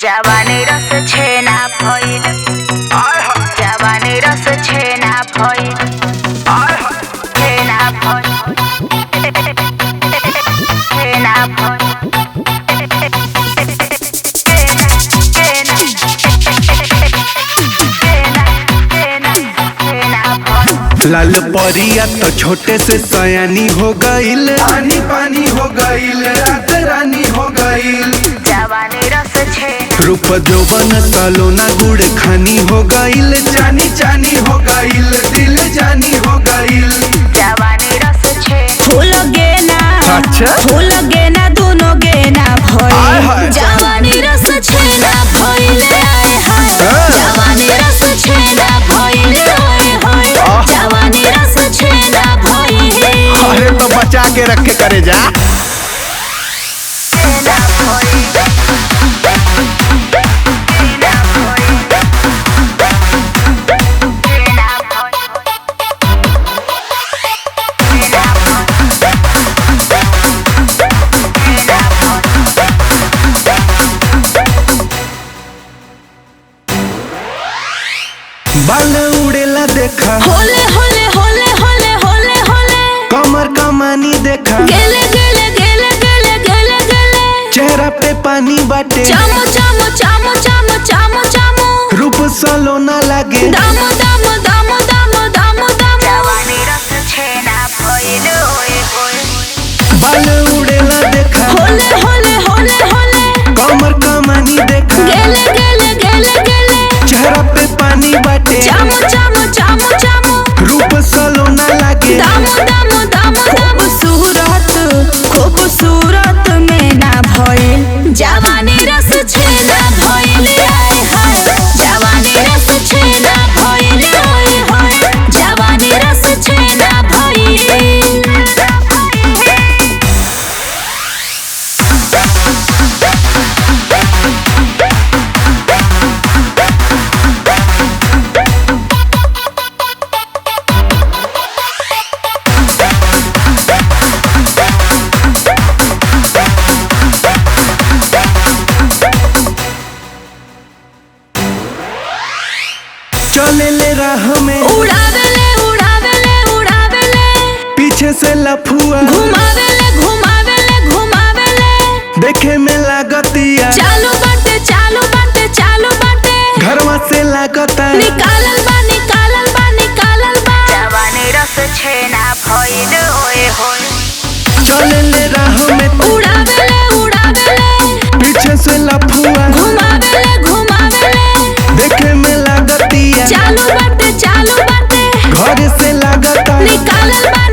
जवानी रस छेना भइल, जवानी रस छेना भइल, छेना भइल, छेना भइल, लाल परिया तो छोटे से सयानी हो गईल, पानी पानी हो गईल, रात रानी हो गईल। जवानी रस छेना रूप जौवन सलोना गुड़ खानी हो गईल, जानी जानी हो गईल, दिल जानी हो गईल। जवानी रस छेना फूल गेना अच्छा फूल गेना दोनों गेना आय हाय। भइल जवानी रस छेना भइल आय हाय जवानी रस छेना भइल हाय हाय जवानी रस छेना भइल अरे तो बचा के रखे करे जा। छेना भइल, छेना भइल, छेना भइल, छेना बाल उड़ेला देखा, होले होले होले होले होले होले कमर कमानी देखा, गेले गेले गेले गेले गेले गेले चेहरा पे पानी बाटे, चामो चामो चामो चामो चामो चामो रूप सलोना लागे, दामो दामो दामो दामो दामो दामो जवानी रस छेना भइल ओए ओए बाल उड़ेला देखा, होले होले होले होले कमर कमानी देखा, गेले गेले गेले गेले चेहरा पे पानी बाटे, चामो चामो चामो चामो रूप सलोना लागे, दामो दामो दामो खूबसूरत खूबसूरत में ना भइल जवानी रस छेना भइल आय हाय जवानी रस छेना भइल आय हाय जवानी रस छेना भइल चले ले राह में उड़ावेले उड़ावेले उड़ावेले पीछे से लफुआ, घुमावेले घुमावेले घुमावेले देखे में लागतिया, चालू बाटे चालू बाटे चालू बाटे घरवा से लागता, निकालल बा निकालल बा निकालल बा जवानी रस छेना भइल ओए होए चले ले राह में उड़ावेले उड़ावेले पीछे से लफुआ, घुमावेले घुमावेले देखे में लागतिया, चालू बाटे घर से लागता, निकालल बा